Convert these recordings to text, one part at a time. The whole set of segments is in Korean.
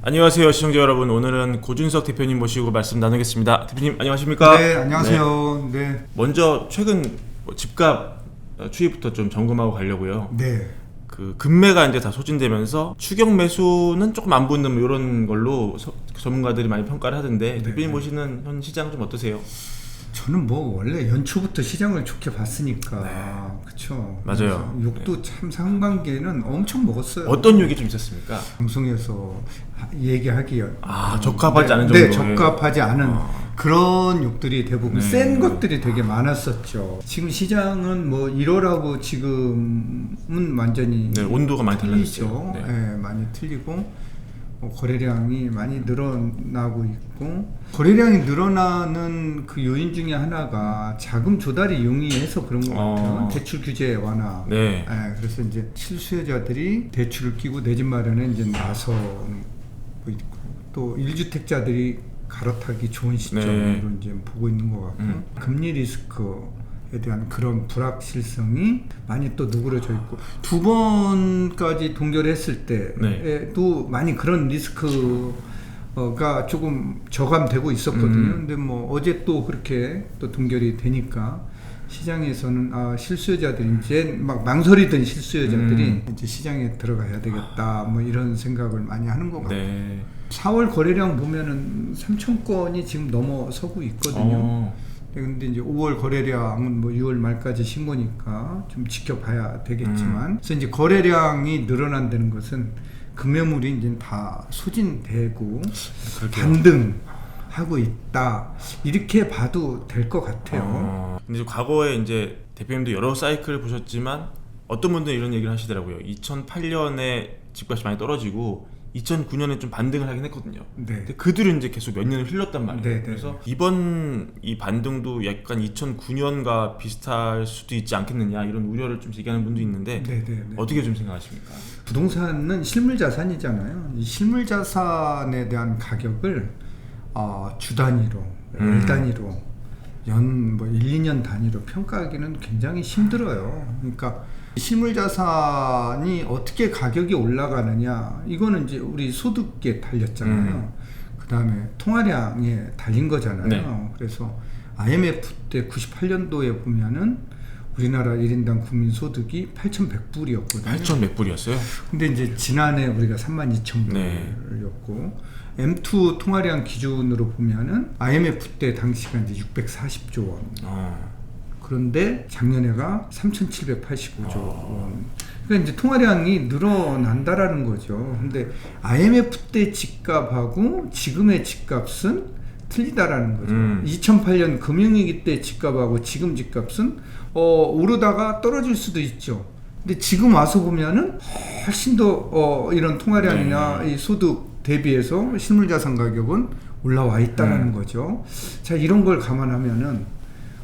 안녕하세요 시청자 여러분. 오늘은 고준석 대표님 모시고 말씀 나누겠습니다. 대표님 안녕하십니까? 네, 안녕하세요. 네. 먼저 최근 집값 추이부터 좀 점검하고 가려고요. 네. 그 금매가 이제 다 소진되면서 추격 매수는 조금 안 붙는 뭐 이런 걸로 전문가들이 많이 평가를 하던데 대표님 보시는 현 시장 좀 어떠세요? 저는 뭐 원래 연초부터 시장을 좋게 봤으니까 그렇죠. 맞아요. 욕도 참 상반기에는 엄청 먹었어요. 어떤 욕이 좀 있었습니까? 방송에서 얘기하기에 적합하지 않은 네, 정도의 적합하지 않은 그런 욕들이 대부분 센 것들이 되게 많았었죠. 지금 시장은 뭐 1월하고 지금은 완전히 온도가 많이 틀리죠. 달라졌죠. 네, 많이 틀리고 거래량이 많이 늘어나고 있고, 거래량이 늘어나는 그 요인 중에 하나가 자금 조달이 용이해서 그런 것 같아요. 대출 규제 완화. 네. 그래서 이제 실수요자들이 대출을 끼고 내 집 마련에 이제 나서고 있고, 또 1주택자들이 갈아타기 좋은 시점으로 이제 보고 있는 것 같고, 금리 리스크에 대한 그런 불확실성이 많이 또 누그러져 있고, 두 번까지 동결했을 때에도 많이 그런 리스크가 조금 저감되고 있었거든요. 근데 뭐 어제 또 그렇게 또 동결이 되니까 시장에서는 실수요자들이 이제 막 망설이던 실수요자들이 이제 시장에 들어가야 되겠다 뭐 이런 생각을 많이 하는 것 같아요. 네. 4월 거래량 보면은 3천 건이 지금 넘어서고 있거든요. 근데 이제 5월 거래량은 뭐 6월 말까지 신 거니까 좀 지켜봐야 되겠지만, 그래서 이제 거래량이 늘어난다는 것은 금매물이 이제 다 소진되고 반등하고 있다, 이렇게 봐도 될 것 같아요. 근데 과거에 이제 대표님도 여러 사이클을 보셨지만 어떤 분들은 이런 얘기를 하시더라고요. 2008년에 집값이 많이 떨어지고 2009년에 좀 반등을 하긴 했거든요. 근데 그 뒤로 이제 계속 몇 년을 흘렀단 말이에요. 그래서 이번 이 반등도 약간 2009년과 비슷할 수도 있지 않겠느냐, 이런 우려를 좀 제기하는 분도 있는데 어떻게 좀 생각하십니까? 부동산은 실물 자산이잖아요. 이 실물 자산에 대한 가격을 주 단위로, 월 단위로, 뭐 1, 2년 단위로 평가하기는 굉장히 힘들어요. 그러니까 실물 자산이 어떻게 가격이 올라가느냐, 이거는 이제 우리 소득에 달렸잖아요. 그 다음에 통화량에 달린 거잖아요. 그래서 IMF 때 98년도에 보면은 우리나라 1인당 국민 소득이 8,100불이었거든요. 8,100불이었어요? 근데 이제 지난해 우리가 32,000불이었고, M2 통화량 기준으로 보면은 IMF 때 당시가 이제 640조 원. 그런데 작년에가 3,785조 원. 그러니까 이제 통화량이 늘어난다라는 거죠. 근데 IMF 때 집값하고 지금의 집값은 틀리다라는 거죠. 2008년 금융위기 때 집값하고 지금 집값은 오르다가 떨어질 수도 있죠. 근데 지금 와서 보면은 훨씬 더 이런 통화량이나 이 소득 대비해서 실물자산 가격은 올라와 있다라는 거죠. 자, 이런 걸 감안하면은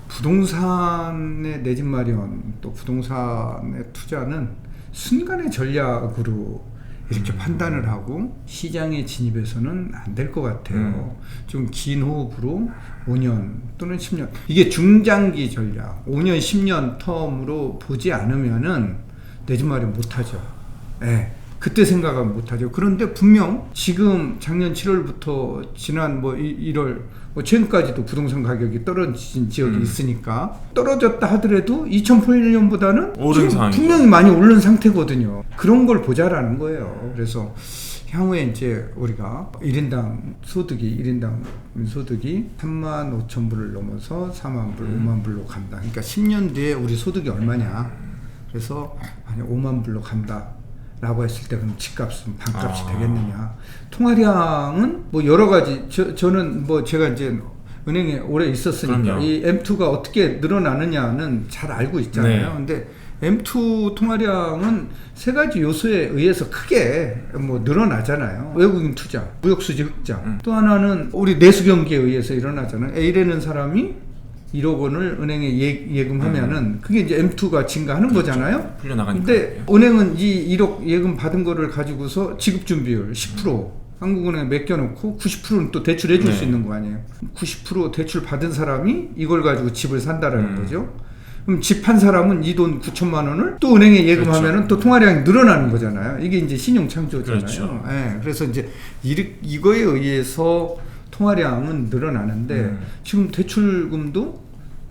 부동산의 내 집 마련, 또 부동산의 투자는 순간의 전략으로 이렇게 판단을 하고 시장에 진입해서는 안 될 것 같아요. 좀 긴 호흡으로 5년 또는 10년, 이게 중장기 전략, 5년 10년 텀으로 보지 않으면은 내 집 마련 못하죠. 그때 생각은 못하죠. 그런데 분명 지금 작년 7월부터 지난 뭐 1월 최근까지도 부동산 가격이 떨어진 지역이 있으니까, 떨어졌다 하더라도 2008년보다는 오른 상황이죠. 분명히 많이 오른 상태거든요. 그런 걸 보자라는 거예요. 그래서 향후에 이제 우리가 1인당 소득이 35,000불을 넘어서 4만 불, 5만 불로 간다. 그러니까 10년 뒤에 우리 소득이 얼마냐? 그래서 만약 5만 불로 간다 라고 했을 때 그럼 집값은 반값이 되겠느냐. 통화량은 뭐 여러 가지, 저는 뭐 제가 이제 은행에 오래 있었으니까 이 M2가 어떻게 늘어나느냐는 잘 알고 있잖아요. 근데 M2 통화량은 세 가지 요소에 의해서 크게 뭐 늘어나잖아요. 외국인 투자, 무역수지 흑자, 또 하나는 우리 내수 경기에 의해서 일어나잖아요. A라는 사람이 1억 원을 은행에 예금하면은 그게 이제 M2가 증가하는 거잖아요. 풀려나가니까. 근데 은행은 이 1억 예금 받은 거를 가지고서 지급 준비율 10%, 한국은행에 맡겨놓고 90%는 또 대출해 줄 수 있는 거 아니에요. 90% 대출 받은 사람이 이걸 가지고 집을 산다라는 거죠. 그럼 집 한 사람은 이 돈 9천만 원을 또 은행에 예금하면은 또 통화량이 늘어나는 거잖아요. 이게 이제 신용 창조잖아요. 그렇죠. 예, 그래서 이제 이거에 의해서 통화량은 늘어나는데 지금 대출금도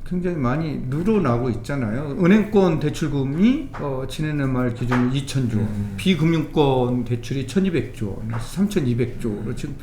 굉장히 많이 늘어나고 있잖아요. 은행권 대출금이 지난해 말 기준으로 2,000조 원, 비금융권 대출이 1,200조 원, 3,200조로 지금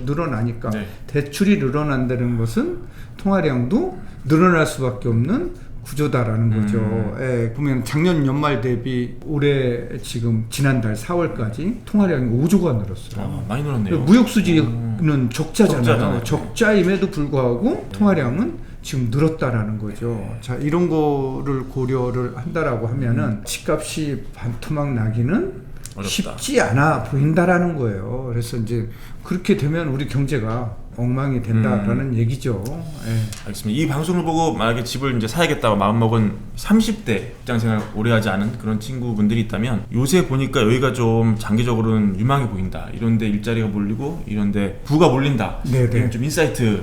늘어나니까 네. 대출이 늘어난다는 것은 통화량도 늘어날 수밖에 없는 구조다라는 거죠. 예, 보면 작년 연말 대비 올해 지금 지난달 4월까지 통화량이 5조가 늘었어요. 많이 늘었네요. 무역 수지는 적자잖아요. 적자잖아요. 적자임에도 불구하고 통화량은 지금 늘었다라는 거죠. 자, 이런 거를 고려를 한다라고 하면은 집값이 반토막 나기는 어렵다. 쉽지 않아 보인다라는 거예요. 그래서 이제 그렇게 되면 우리 경제가 엉망이 된다라는 얘기죠. 예. 알겠습니다. 이 방송을 보고 만약에 집을 이제 사야겠다고 마음먹은 30대 직장생활 오래 하지 않은 그런 친구분들이 있다면 요새 보니까 여기가 좀 장기적으로는 유망해 보인다. 이런데 일자리가 몰리고 이런데 부가 몰린다. 네네. 좀 인사이트로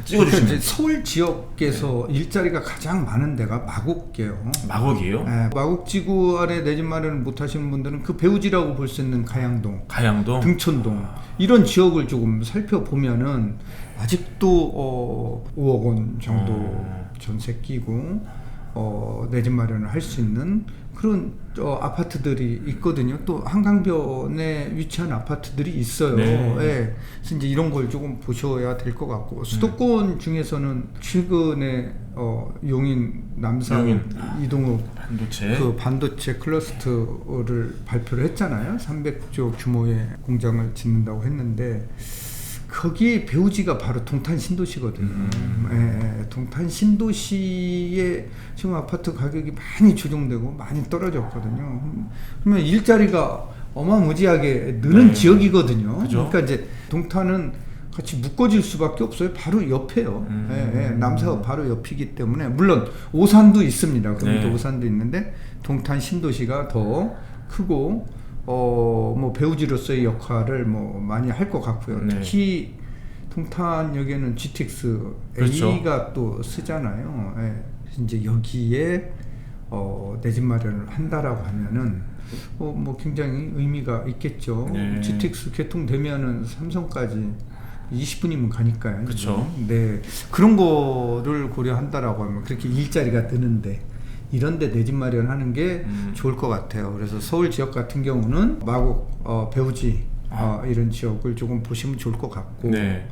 찍어주시면 이제 서울 지역에서 일자리가 가장 많은 데가 마곡이에요. 마곡이에요? 예, 마곡지구 아래 내 집 마련을 못 하시는 분들은 그 배우지라고 볼 수 있는 가양동, 가양동, 등촌동 이런 지역을 조금 살펴보면은 아직도 5억 원 정도 전세 끼고 내 집 마련을 할 수 있는 그런 아파트들이 있거든요. 또 한강변에 위치한 아파트들이 있어요. 네. 예. 그래서 이제 이런 걸 조금 보셔야 될 것 같고 수도권 중에서는 최근에 용인 남산 용인. 이동욱 반도체. 그 반도체 클러스터를 발표를 했잖아요. 300조 규모의 공장을 짓는다고 했는데 거기 배우지가 바로 동탄 신도시거든요. 예, 동탄 신도시에 지금 아파트 가격이 많이 조정되고 많이 떨어졌거든요. 그러면 일자리가 어마무지하게 느는 네. 지역이거든요. 그죠? 그러니까 이제 동탄은 같이 묶어질 수밖에 없어요. 바로 옆에요. 예, 예, 남사가 바로 옆이기 때문에 물론 오산도 있습니다. 경기도 네. 오산도 있는데 동탄 신도시가 더 크고 뭐 배우지로서의 역할을 뭐 많이 할 것 같고요. 네. 특히 동탄역에는 GTX 그렇죠. A가 또 쓰잖아요. 예. 이제 여기에 내 집 마련을 한다라고 하면은 뭐 굉장히 의미가 있겠죠. 네. GTX 개통되면은 삼성까지 20분이면 가니까요. 그렇죠. 네, 그런 거를 고려한다라고 하면 그렇게 일자리가 느는데. 이런데 내 집 마련하는 게 좋을 것 같아요. 그래서 서울 지역 같은 경우는 마곡, 배우지 이런 지역을 조금 보시면 좋을 것 같고 네.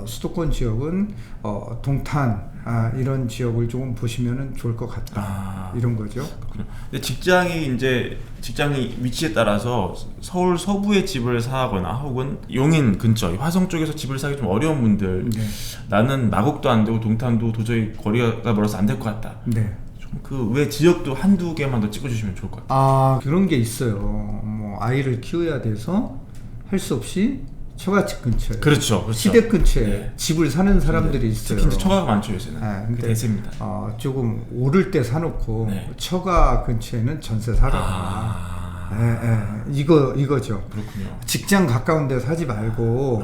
수도권 지역은 동탄 이런 지역을 조금 보시면 좋을 것 같다. 이런 거죠. 그렇군요. 근데 직장이 위치에 따라서 서울 서부에 집을 사거나 혹은 용인 근처 화성 쪽에서 집을 사기 좀 어려운 분들 네. 나는 마곡도 안 되고 동탄도 도저히 거리가 멀어서 안 될 것 같다. 네. 그 외 지역도 한두 개만 더 찍어주시면 좋을 것 같아요. 그런 게 있어요. 뭐 아이를 키워야 돼서 할 수 없이 처갓집 근처에, 그렇죠. 시댁 근처에 네. 집을 사는 사람들이 있어요. 특히 이제 처가가 많죠 요새는. 근데 그게 대세입니다. 조금 오를 때 사놓고 네. 처가 근처에는 전세 살아라. 이거죠. 그렇군요. 직장 가까운 데 사지 말고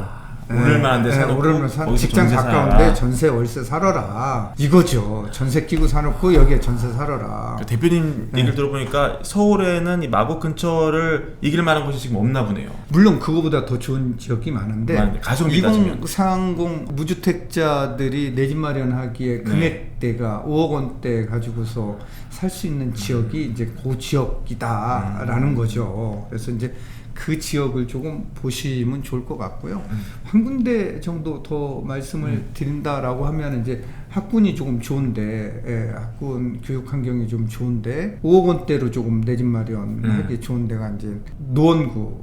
오를 만한 데 사놓고 거기서 직장 전세 가까운데 살아라. 전세 월세 살아라. 이거죠. 전세 끼고 사놓고 여기에 전세 살아라. 그러니까 대표님 얘기를 들어보니까 서울에는 이 마곡 근처를 이길 만한 곳이 지금 없나 보네요. 물론 그거보다 더 좋은 지역이 많은데 가성비 따지면 2030 무주택자들이 내 집 마련하기에 금액대가 5억 원대 가지고서 살 수 있는 지역이 이제 그 지역이다라는 거죠. 그래서 이제 그 지역을 조금 보시면 좋을 것 같고요. 한 군데 정도 더 말씀을 드린다라고 하면 이제 학군이 조금 좋은데, 학군 교육 환경이 좀 좋은데 5억 원대로 조금 내 집 마련하기 좋은 데가 이제 노원구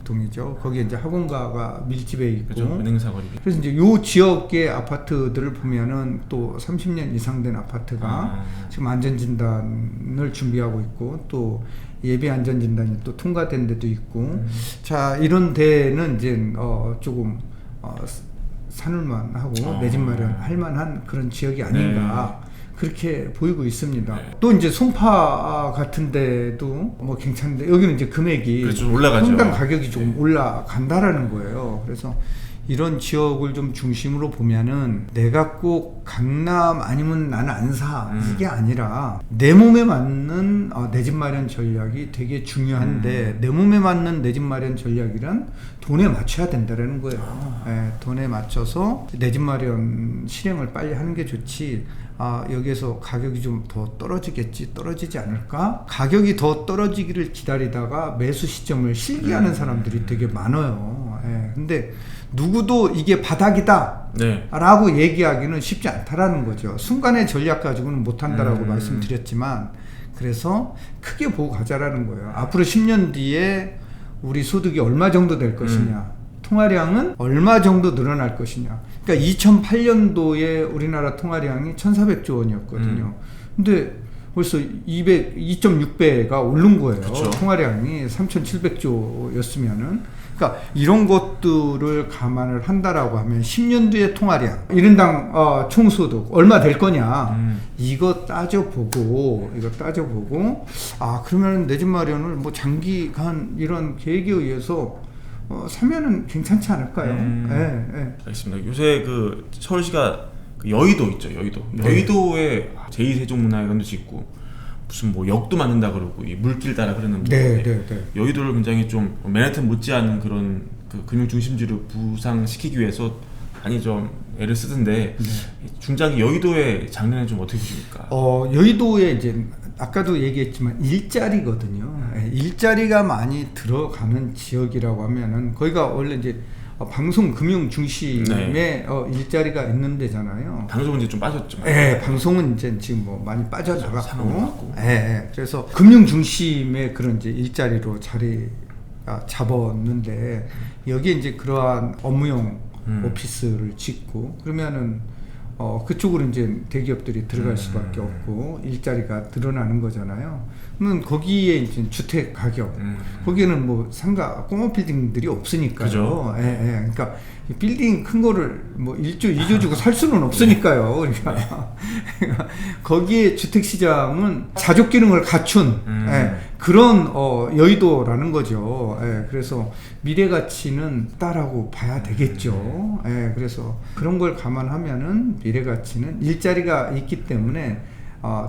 중계동이죠. 거기에 이제 학원가가 밀집해 있고, 그죠? 은행사 거리. 그래서 이제 요 지역의 아파트들을 보면은 또 30년 이상 된 아파트가 지금 안전진단을 준비하고 있고 또 예비 안전진단이 또 통과된 데도 있고, 자 이런 데는 이제 조금 산울만 하고 내 집 마련 할 만한 그런 지역이 아닌가. 그렇게 보이고 있습니다. 또 이제 송파 같은 데도 뭐 괜찮은데 여기는 이제 금액이 좀 올라가죠. 평당 가격이 조금 올라간다라는 거예요. 그래서 이런 지역을 좀 중심으로 보면은 내가 꼭 강남 아니면 나는 안 사 이게 아니라 내 몸에 맞는 내 집 마련 전략이 되게 중요한데 내 몸에 맞는 내 집 마련 전략이란 돈에 맞춰야 된다라는 거예요. 예, 돈에 맞춰서 내 집 마련 실행을 빨리 하는 게 좋지. 여기에서 가격이 좀 더 떨어지지 않을까? 가격이 더 떨어지기를 기다리다가 매수 시점을 실기하는 사람들이 되게 많아요. 예, 근데 누구도 이게 바닥이다 라고 얘기하기는 쉽지 않다라는 거죠. 순간의 전략 가지고는 못한다라고 말씀드렸지만, 그래서 크게 보고 가자라는 거예요. 앞으로 10년 뒤에 우리 소득이 얼마 정도 될 것이냐, 통화량은 얼마 정도 늘어날 것이냐. 그러니까 2008년도에 우리나라 통화량이 1,400조 원이었거든요. 근데 벌써 2.6배가 오른 거예요. 그쵸. 통화량이 3,700조였으면은. 그러니까 이런 것들을 감안을 한다라고 하면 10년 뒤의 통화량, 1인당 총소득 얼마 될 거냐, 이거 따져보고 그러면 내 집 마련을 뭐 장기간 이런 계획에 의해서 사면은 괜찮지 않을까요? 알겠습니다. 요새 그 서울시가 그 여의도 있죠, 여의도에 제2세종문화회관도 짓고 무슨 뭐 역도 만든다 그러고 이 물길 따라 흐르는 여의도를 굉장히 좀 맨하튼 못지않은 그런 그 금융 중심지로 부상시키기 위해서 많이 좀 애를 쓰던데 중장기 여의도의 장래는 좀 어떻게 보십니까? 여의도에 이제 아까도 얘기했지만 일자리거든요. 일자리가 많이 들어가는 지역이라고 하면은 거기가 원래 이제 방송 금융 중심의 일자리가 있는 데잖아요. 방송은 이제 좀 빠졌죠. 방송은 이제 지금 뭐 많이 빠져나갔고. 그래서 금융 중심의 그런 이제 일자리로 자리가 잡았는데 여기에 이제 그러한 업무용 오피스를 짓고 그러면은 그쪽으로 이제 대기업들이 들어갈 수밖에 없고 일자리가 늘어나는 거잖아요. 그러면 거기에 이제 주택 가격, 거기에는 뭐 상가 공업 빌딩들이 없으니까요. 그러니까 빌딩 큰 거를 뭐 1조, 2조 주고 살 수는 없으니까요. 그러니까 거기에 주택 시장은 자족 기능을 갖춘 그런 여의도라는 거죠. 그래서 미래 가치는 있다라고 봐야 되겠죠. 그래서 그런 걸 감안하면은 미래 가치는 일자리가 있기 때문에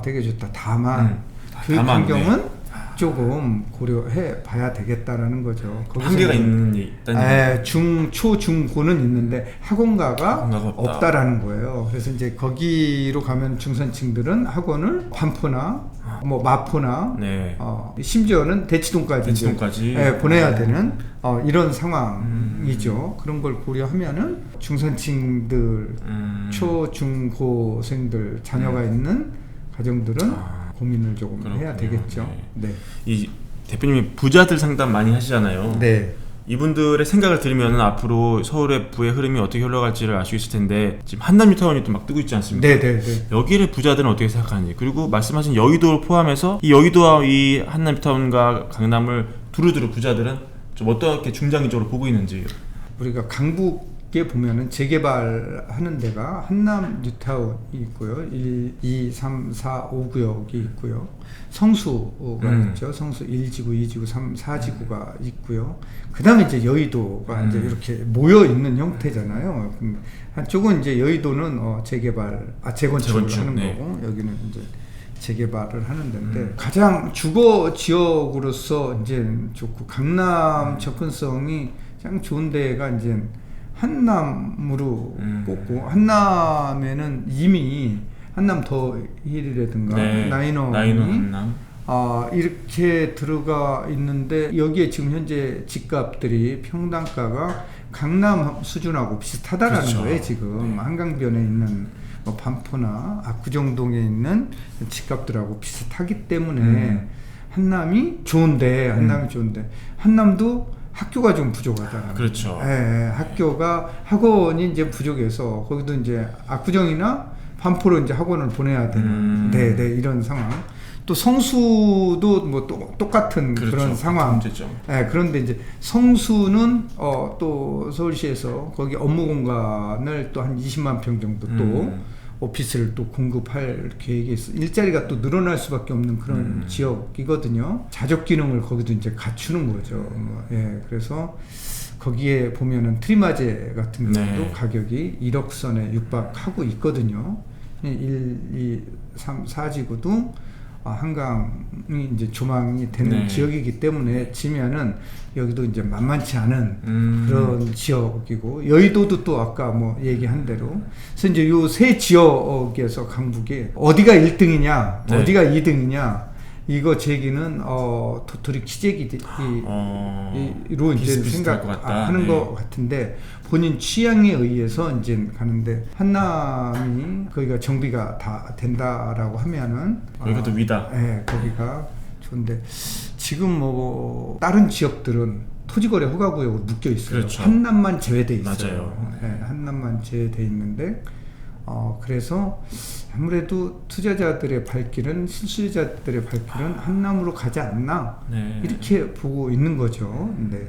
되게 좋다. 다만 교육 환경은 조금 고려해 봐야 되겠다라는 거죠. 한계가 있다는 중, 초, 중, 고는 있는데 학원가가 없다라는 거예요. 그래서 이제 거기로 가면 중산층들은 학원을 반포나 뭐 마포나 심지어는 대치동까지 보내야 되는 이런 상황이죠. 그런 걸 고려하면은 중산층들, 초, 중, 고생들 자녀가 있는 가정들은 고민을 조금 해야 되겠죠. 이 대표님이 부자들 상담 많이 하시잖아요. 이분들의 생각을 들으면 앞으로 서울의 부의 흐름이 어떻게 흘러갈지를 알 수 있을 텐데 지금 한남 뉴타운이 또 막 뜨고 있지 않습니까? 여기를 부자들은 어떻게 생각하는지, 그리고 말씀하신 여의도를 포함해서 이 여의도와 이 한남 뉴타운과 강남을 두루두루 부자들은 좀 어떻게 중장기적으로 보고 있는지. 우리가 강북에 보면은 재개발하는 데가 한남 뉴타운이 있고요. 1, 2, 3, 4, 5구역이 있고요. 성수가 있죠. 성수 1지구, 2지구, 3, 4지구가 있고요. 그 다음에 이제 여의도가 이제 이렇게 모여 있는 형태잖아요. 한쪽은 이제 여의도는 재건축을 하는 거고, 여기는 이제 재개발을 하는 데인데 가장 주거 지역으로서 이제 좋고 강남 접근성이 가장 좋은 데가 이제 한남으로 꼽고, 한남에는 이미 한남 더 힐이라든가 나인홈이 한남 이렇게 들어가 있는데 여기에 지금 현재 집값들이 평당가가 강남 수준하고 비슷하다라는 거예요. 지금 한강변에 있는 뭐 반포나 압구정동에 있는 집값들하고 비슷하기 때문에 한남이 좋은데 한남도 학교가 좀 부족하잖아요. 그렇죠. 학원이 이제 부족해서 거기도 이제 압구정이나 반포로 이제 학원을 보내야 되는 이런 상황. 또 성수도 뭐 똑같은 그런 상황. 그런데 이제 성수는 또 서울시에서 거기 업무 공간을 또 한 20만 평 정도 또 오피스를 또 공급할 계획이 있어. 일자리가 또 늘어날 수밖에 없는 그런 지역이거든요. 자족 기능을 거기도 이제 갖추는 거죠. 그래서 거기에 보면은 트리마제 같은 경우도 네. 가격이 1억 선에 육박하고 있거든요. 1, 2, 3, 4지구도 한강이 이제 조망이 되는 네. 지역이기 때문에 지면은 여기도 이제 만만치 않은 그런 지역이고, 여의도도 또 아까 뭐 얘기한 대로, 그래서 이제 요 세 지역에서 강북에 어디가 1등이냐, 네. 어디가 2등이냐, 이거 제기는 도토리 키재기로 이제 비슷비슷할 것 같다. 생각하는 네. 것 같은데, 본인 취향에 의해서 이제 가는데, 한남이 거기가 정비가 다 된다라고 하면은 여기가 더 위다. 네, 거기가 좋은데, 지금 뭐 다른 지역들은 토지거래 허가구역으로 묶여 있어요. 그렇죠. 한남만 제외돼 있어요. 맞아요. 네, 한남만 제외돼 있는데, 그래서 아무래도 투자자들의 발길은, 실수요자들의 발길은 한남으로 가지 않나, 네. 이렇게 보고 있는 거죠. 네.